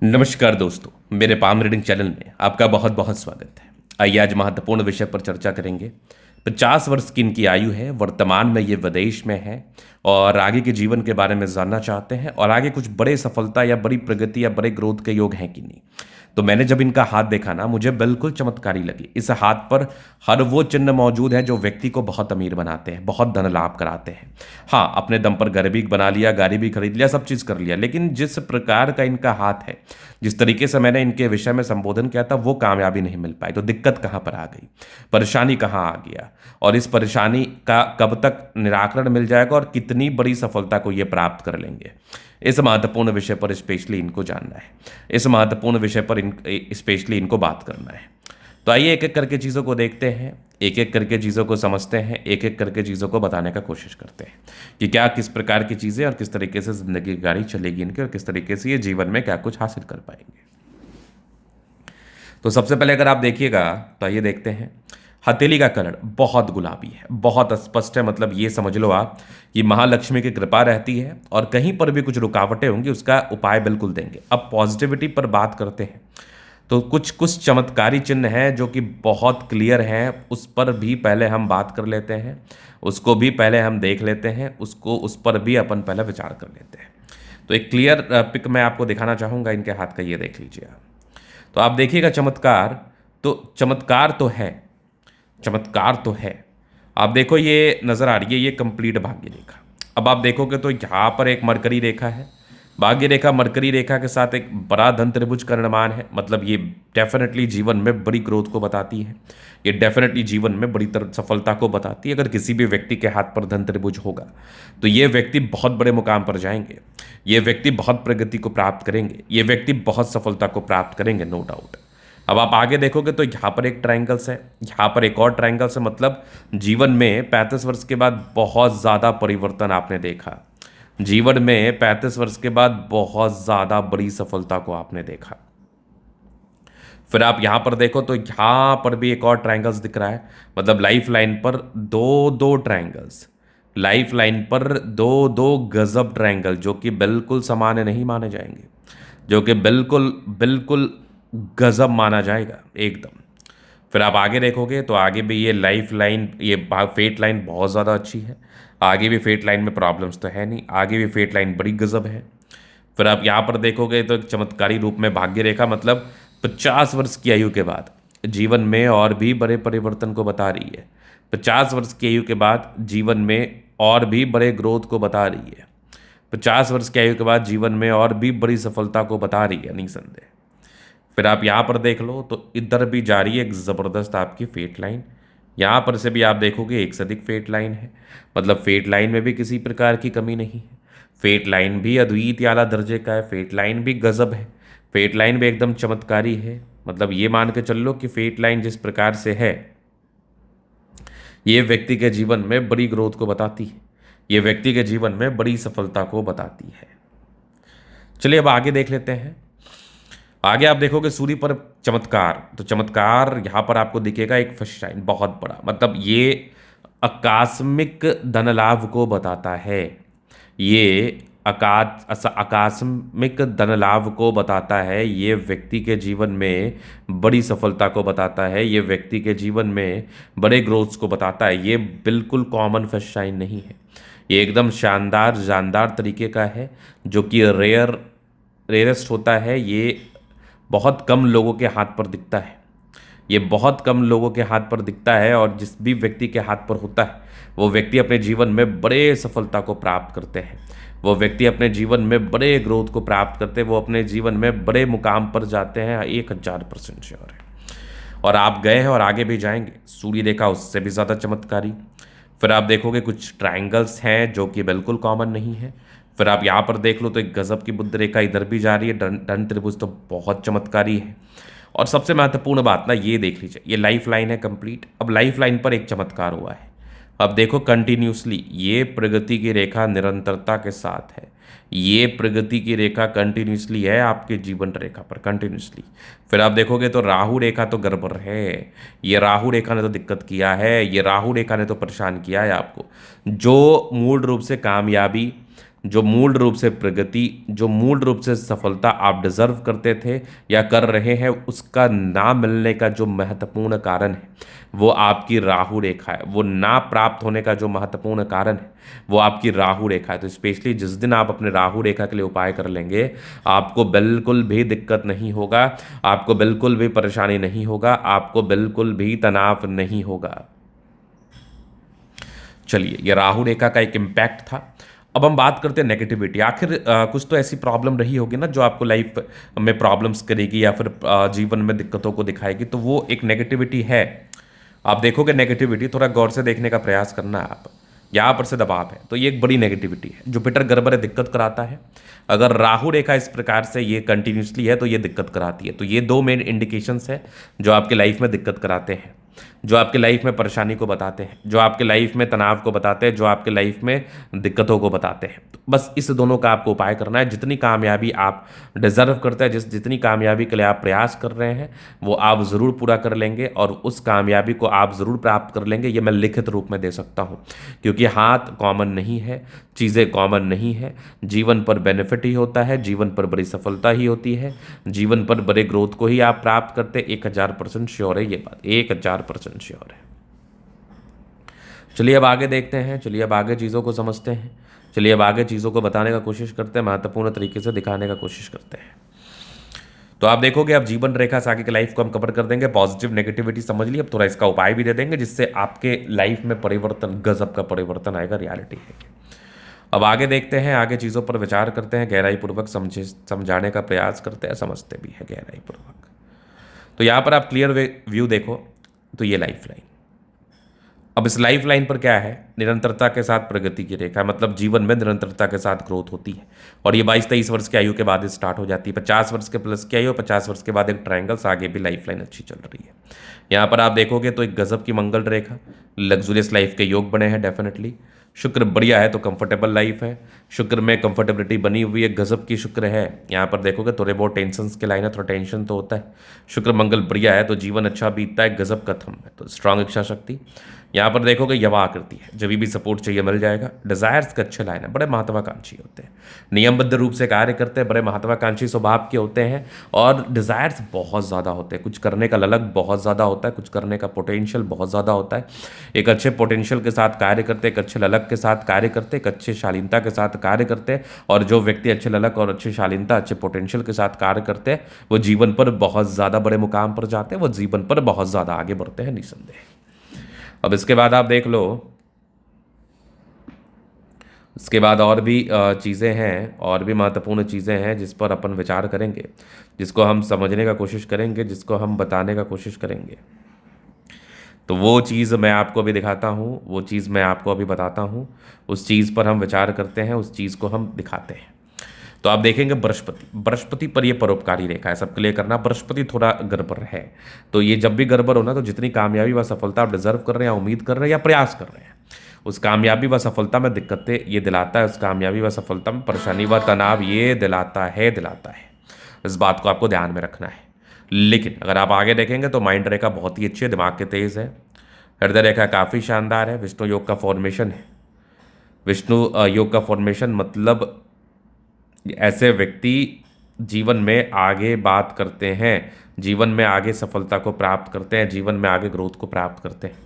नमस्कार दोस्तों, मेरे पाम रीडिंग चैनल में आपका बहुत बहुत स्वागत है। आइए आज महत्वपूर्ण विषय पर चर्चा करेंगे। 50 वर्ष की इनकी आयु है, वर्तमान में ये विदेश में है और आगे के जीवन के बारे में जानना चाहते हैं और आगे कुछ बड़े सफलता या बड़ी प्रगति या बड़े ग्रोथ के योग हैं कि नहीं। तो मैंने जब इनका हाथ देखा ना, मुझे बिल्कुल चमत्कारी लगी। इस हाथ पर हर वो चिन्ह मौजूद है जो व्यक्ति को बहुत अमीर बनाते हैं, बहुत धन लाभ कराते हैं। हाँ, अपने दम पर घर भी बना लिया, गाड़ी भी खरीद लिया, सब चीज़ कर लिया, लेकिन जिस प्रकार का इनका हाथ है, जिस तरीके से मैंने इनके विषय में संबोधन किया था, वो कामयाबी नहीं मिल पाई। तो दिक्कत कहाँ पर आ गई, परेशानी कहाँ आ गया और इस परेशानी का कब तक निराकरण मिल जाएगा और कितनी बड़ी सफलता को ये प्राप्त कर लेंगे, इस महत्वपूर्ण विषय पर स्पेशली इनको जानना है। इस महत्वपूर्ण विषय पर स्पेशली इनको बात करना है। तो आइए एक एक करके चीज़ों को देखते हैं, एक एक करके चीज़ों को समझते हैं, एक एक करके चीज़ों को बताने का कोशिश करते हैं कि क्या किस प्रकार की चीज़ें और किस तरीके से ज़िंदगी की गाड़ी चलेगी इनकी और किस तरीके से ये जीवन में क्या कुछ हासिल कर पाएंगे। तो सबसे पहले अगर आप देखिएगा तो आइए देखते हैं। हथेली का कलर बहुत गुलाबी है, बहुत स्पष्ट है। मतलब ये समझ लो आप कि महालक्ष्मी की कृपा रहती है और कहीं पर भी कुछ रुकावटें होंगी उसका उपाय बिल्कुल देंगे। अब पॉजिटिविटी पर बात करते हैं तो कुछ कुछ चमत्कारी चिन्ह हैं जो कि बहुत क्लियर हैं, उस पर भी पहले हम बात कर लेते हैं, उसको भी पहले हम देख लेते हैं, उस पर भी अपन पहले विचार कर लेते हैं। तो एक क्लियर पिक मैं आपको दिखाना चाहूँगा इनके हाथ का, ये देख लीजिए आप। तो आप देखिएगा चमत्कार तो है, चमत्कार तो है। आप देखो ये नज़र आ रही है, ये कंप्लीट भाग्य रेखा। अब आप देखोगे तो यहाँ पर एक मरकरी रेखा है, भाग्य रेखा मरकरी रेखा के साथ एक बड़ा धन त्रिभुज का निर्माण है। मतलब ये डेफिनेटली जीवन में बड़ी ग्रोथ को बताती है, ये डेफिनेटली जीवन में बड़ी सफलता को बताती है। अगर किसी भी व्यक्ति के हाथ पर धन त्रिभुज होगा तो ये व्यक्ति बहुत बड़े मुकाम पर जाएंगे, ये व्यक्ति बहुत प्रगति को प्राप्त करेंगे, ये व्यक्ति बहुत सफलता को प्राप्त करेंगे, नो डाउट। अब आप आगे देखोगे तो यहाँ पर एक ट्रायंगल्स है, यहाँ पर एक और ट्रायंगल्स है। मतलब जीवन में 35 वर्ष के बाद बहुत ज़्यादा परिवर्तन आपने देखा, जीवन में 35 वर्ष के बाद बहुत ज़्यादा बड़ी सफलता को आपने देखा। फिर आप यहाँ पर देखो तो यहाँ पर भी एक और ट्रायंगल्स दिख रहा है। मतलब लाइफ लाइन पर दो दो ट्रायंगल्स, लाइफ लाइन पर दो दो गजब ट्रायंगल जो कि बिल्कुल सामान्य नहीं माने जाएंगे, जो कि बिल्कुल बिल्कुल गजब माना जाएगा एकदम। फिर आप आगे देखोगे तो आगे भी ये लाइफ लाइन, ये फेट लाइन बहुत ज़्यादा अच्छी है। आगे भी फेट लाइन में प्रॉब्लम्स तो है नहीं, आगे भी फेट लाइन बड़ी गजब है। फिर आप यहाँ पर देखोगे तो एक चमत्कारी रूप में भाग्य रेखा, मतलब 50 वर्ष की आयु के बाद जीवन में और भी बड़े परिवर्तन को बता रही है। 50 वर्ष की आयु के बाद जीवन में और भी बड़े ग्रोथ को बता रही है। 50 वर्ष की आयु के बाद जीवन में और भी बड़ी सफलता को बता रही है, निसंदेह। फिर आप यहाँ पर देख लो तो इधर भी जा रही है एक ज़बरदस्त आपकी फेट लाइन। यहाँ पर से भी आप देखोगे एक से अधिक फेट लाइन है। मतलब फेट लाइन में भी किसी प्रकार की कमी नहीं है, फेट लाइन भी अद्वितीय आला दर्जे का है, फेट लाइन भी गजब है, फेट लाइन भी एकदम चमत्कारी है। मतलब ये मान के चल लो कि फेट लाइन जिस प्रकार से है ये व्यक्ति के जीवन में बड़ी ग्रोथ को बताती है, ये व्यक्ति के जीवन में बड़ी सफलता को बताती है। चलिए अब आगे देख लेते हैं। आगे आप देखोगे सूर्य पर चमत्कार, तो चमत्कार यहाँ पर आपको दिखेगा एक फर्स्ट साइन बहुत बड़ा। मतलब ये आकस्मिक धन लाभ को बताता है, ये आकस्मिक धन लाभ को बताता है, ये व्यक्ति के जीवन में बड़ी सफलता को बताता है, ये व्यक्ति के जीवन में बड़े ग्रोथ्स को बताता है। ये बिल्कुल कॉमन फर्स्ट साइन नहीं है, ये एकदम शानदार जानदार तरीके का है जो कि रेयरेस्ट होता है। ये बहुत कम लोगों के हाथ पर दिखता है, ये बहुत कम लोगों के हाथ पर दिखता है और जिस भी व्यक्ति के हाथ पर होता है वो व्यक्ति अपने जीवन में बड़े सफलता को प्राप्त करते हैं, वो व्यक्ति अपने जीवन में बड़े ग्रोथ को प्राप्त करते हैं, वो अपने जीवन में बड़े मुकाम पर जाते हैं, 1000% श्योर है। और आप गए हैं और आगे भी जाएंगे। सूर्य रेखा उससे भी ज़्यादा चमत्कारी। फिर आप देखोगे कुछ ट्रायंगल्स हैं जो कि बिल्कुल कॉमन नहीं है। फिर आप यहाँ पर देख लो तो एक गजब की बुद्ध रेखा इधर भी जा रही है, धन त्रिभुज तो बहुत चमत्कारी है। और सबसे महत्वपूर्ण बात ना ये देख लीजिए, ये लाइफ लाइन है कंप्लीट। अब लाइफ लाइन पर एक चमत्कार हुआ है। अब देखो कंटिन्यूसली ये प्रगति की रेखा निरंतरता के साथ है, ये प्रगति की रेखा कंटिन्यूसली है आपके जीवन रेखा पर कंटिन्यूसली। फिर आप देखोगे तो राहु रेखा तो गड़बड़ है, ये राहु रेखा ने तो दिक्कत किया है, ये राहु रेखा ने तो परेशान किया है आपको। जो मूल रूप से कामयाबी जो मूल रूप से प्रगति, जो मूल रूप से सफलता आप डिजर्व करते थे या कर रहे हैं, उसका ना मिलने का जो महत्वपूर्ण कारण है वो आपकी राहु रेखा है। वो ना प्राप्त होने का जो महत्वपूर्ण कारण है वो आपकी राहु रेखा है। तो स्पेशली जिस दिन आप अपने राहु रेखा के लिए उपाय कर लेंगे, आपको बिल्कुल भी दिक्कत नहीं होगा, आपको बिल्कुल भी परेशानी नहीं होगा, आपको बिल्कुल भी तनाव नहीं होगा। चलिए, ये राहु रेखा का एक इम्पैक्ट था। अब हम बात करते हैं नेगेटिविटी। आखिर कुछ तो ऐसी प्रॉब्लम रही होगी ना जो आपको लाइफ में प्रॉब्लम्स करेगी या फिर जीवन में दिक्कतों को दिखाएगी, तो वो एक नेगेटिविटी है। आप देखोगे नेगेटिविटी, थोड़ा गौर से देखने का प्रयास करना है आप। यहाँ पर से दबाव है तो ये एक बड़ी नेगेटिविटी है। जुपिटर गड़बड़ दिक्कत कराता है। अगर राहु रेखा इस प्रकार से ये कंटिन्यूसली है तो ये दिक्कत कराती है। तो ये दो मेन इंडिकेशंस है जो आपके लाइफ में दिक्कत कराते हैं, जो आपके लाइफ में परेशानी को बताते हैं, जो आपके लाइफ में तनाव को बताते हैं, जो आपके लाइफ में दिक्कतों को बताते हैं। तो बस इस दोनों का आपको उपाय करना है। जितनी कामयाबी आप डिजर्व करते हैं, जितनी कामयाबी के लिए आप प्रयास कर रहे हैं, वो आप ज़रूर पूरा कर लेंगे और उस कामयाबी को आप ज़रूर प्राप्त कर लेंगे। ये मैं लिखित रूप में दे सकता हूँ, क्योंकि हाथ कॉमन नहीं है, चीज़ें कॉमन नहीं है। जीवन पर बेनिफिट ही होता है, जीवन पर बड़ी सफलता ही होती है, जीवन पर बड़े ग्रोथ को ही आप प्राप्त करते। 1000% श्योर है ये बात, 1000% श्योर है। चलिए अब आगे देखते हैं, चलिए अब आगे चीज़ों को समझते हैं, चलिए अब आगे चीज़ों को बताने का कोशिश करते हैं, महत्वपूर्ण तरीके से दिखाने का कोशिश करते हैं। तो आप देखोगे अब जीवन रेखा से आगे की लाइफ को हम कवर कर देंगे। पॉजिटिव नेगेटिविटी समझ ली, अब थोड़ा इसका उपाय भी दे देंगे जिससे आपके लाइफ में परिवर्तन, गजब का परिवर्तन आएगा, रियलिटी है। अब आगे देखते हैं, आगे चीज़ों पर विचार करते हैं, गहराई पूर्वक समझाने का प्रयास करते हैं, समझते भी है गहराई पूर्वक। तो यहाँ पर आप क्लियर व्यू देखो तो ये लाइफ लाइन। अब इस लाइफ लाइन पर क्या है, निरंतरता के साथ प्रगति की रेखा, मतलब जीवन में निरंतरता के साथ ग्रोथ होती है। और ये 22-23 वर्ष की आयु के बाद स्टार्ट हो जाती है। 50 वर्ष के प्लस की आयु, 50 वर्ष के बाद एक ट्रायंगल्स, आगे भी लाइफ लाइन अच्छी चल रही है। यहाँ पर आप देखोगे तो एक गजब की मंगल रेखा, लग्जूरियस लाइफ के योग बने हैं डेफिनेटली। शुक्र बढ़िया है तो कंफर्टेबल लाइफ है, शुक्र में कंफर्टेबिलिटी बनी हुई है, गजब की शुक्र है। यहाँ पर देखोगे थोड़े बहुत टेंशन्स के लाइन है, थोड़ा टेंशन तो होता है। शुक्र मंगल बढ़िया है तो जीवन अच्छा बीतता है, गजब का थम है, तो स्ट्रांग इच्छा शक्ति। यहाँ पर देखोगे यवा आकृति है, जब भी सपोर्ट चाहिए मिल जाएगा। डिजायर्स का अच्छे लाइन है, बड़े महत्वाकांक्षी होते हैं, नियमबद्ध रूप से कार्य करते हैं, बड़े महत्वाकांक्षी स्वभाव के होते हैं और डिजायर्स बहुत ज़्यादा होते हैं। कुछ करने का ललक बहुत ज़्यादा होता है, कुछ करने का पोटेंशियल बहुत ज़्यादा होता है। एक अच्छे पोटेंशियल के साथ कार्य करते, एक अच्छे ललक के साथ कार्य करते, एक अच्छे शालीनता के साथ कार्य करते। और जो व्यक्ति अच्छे ललक और अच्छी शालीनता, अच्छे पोटेंशियल के साथ कार्य करते हैं, वो जीवन पर बहुत ज़्यादा बड़े मुकाम पर जाते हैं, वो जीवन पर बहुत ज़्यादा आगे बढ़ते हैं निसंदेह। अब इसके बाद आप देख लो, इसके बाद और भी चीज़ें हैं, और भी महत्वपूर्ण चीज़ें हैं जिस पर अपन विचार करेंगे, जिसको हम समझने का कोशिश करेंगे, जिसको हम बताने का कोशिश करेंगे। तो वो चीज़ मैं आपको अभी दिखाता हूँ, वो चीज़ मैं आपको अभी बताता हूँ, उस चीज़ पर हम विचार करते हैं, उस चीज़ को हम दिखाते हैं। तो आप देखेंगे बृहस्पति, बृहस्पति पर ये परोपकारी रेखा है, सबके लिए करना। बृहस्पति थोड़ा गड़बड़ है, तो ये जब भी गड़बड़ होना तो जितनी कामयाबी व सफलता आप डिजर्व कर रहे हैं, उम्मीद कर रहे हैं या प्रयास कर रहे हैं, उस कामयाबी व सफलता में दिक्कतें ये दिलाता है, उस कामयाबी व सफलता में परेशानी व तनाव ये दिलाता है। इस बात को आपको ध्यान में रखना है। लेकिन अगर आप आगे देखेंगे तो माइंड रेखा बहुत ही अच्छी है, दिमाग के तेज है, हृदय रेखा काफ़ी शानदार है, विष्णु योग का फॉर्मेशन है। विष्णु योग का फॉर्मेशन मतलब ऐसे व्यक्ति जीवन में आगे बात करते हैं, जीवन में आगे सफलता को प्राप्त करते हैं, जीवन में आगे ग्रोथ को प्राप्त करते हैं।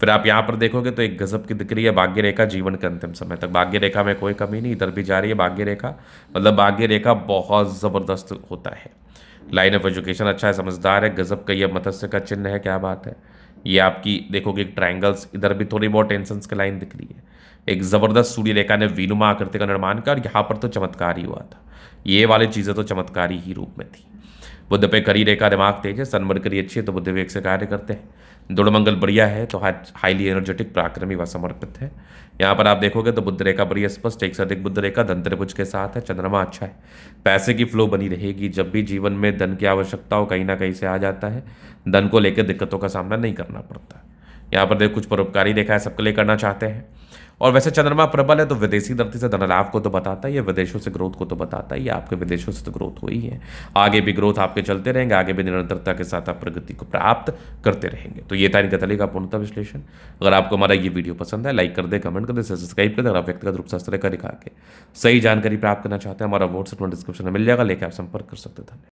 फिर आप यहाँ पर देखोगे तो एक गजब की दिख रही है भाग्य रेखा, जीवन के अंतिम समय तक भाग्य रेखा में कोई कमी नहीं, इधर भी जा रही है भाग्य रेखा। मतलब भाग्य रेखा बहुत ज़बरदस्त होता है। लाइन ऑफ एजुकेशन अच्छा है, समझदार है, गजब का ये मत्स्य का चिन्ह है, क्या बात है। ये आपकी देखोगे ट्रायंगल्स, इधर भी थोड़ी बहुत टेंशन्स की लाइन दिख रही है। एक ज़बरदस्त सूर्य रेखा ने वीनुमा आकृति का निर्माण किया और यहाँ पर तो चमत्कार ही हुआ था। ये वाली चीज़ें तो चमत्कारी ही रूप में थी। बुद्ध पे करी रेखा, दिमाग तेज है, सन मरकरी अच्छी है तो बुद्ध वेग से कार्य करते हैं। दृढ़ मंगल बढ़िया है तो हाईली एनर्जेटिक, पराक्रमी व समर्पित है। यहाँ पर आप देखोगे तो बुद्ध रेखा बड़ी स्पष्ट, एक से अधिक बुद्ध रेखा धन त्रिभुज के साथ है, चंद्रमा अच्छा है, पैसे की फ्लो बनी रहेगी। जब भी जीवन में धन की आवश्यकता हो कहीं ना कहीं से आ जाता है, धन को लेकर दिक्कतों का सामना नहीं करना पड़ता। यहाँ पर देखो कुछ परोपकारी रेखा है, सबके लिए करना चाहते हैं और वैसे चंद्रमा प्रबल है तो विदेशी धरती से धन लाभ को तो बताता ही है, विदेशों से ग्रोथ को तो बताता ही है। आपके विदेशों से तो ग्रोथ हुई है, आगे भी ग्रोथ आपके चलते रहेंगे, आगे भी निरंतरता के साथ आप प्रगति को प्राप्त करते रहेंगे। तो ये था इनका तले का पूर्णतः विश्लेषण। अगर आपको हमारा ये वीडियो पसंद है, लाइक कर दे, कमेंट कर दे, सब्सक्राइब कर दे। अगर आप व्यक्तिगत रूप से इस तरह का दिखा के सही जानकारी प्राप्त करना चाहते हैं, हमारा व्हाट्सएप डिस्क्रिप्शन में मिल जाएगा, लेकर आप संपर्क कर सकते हैं।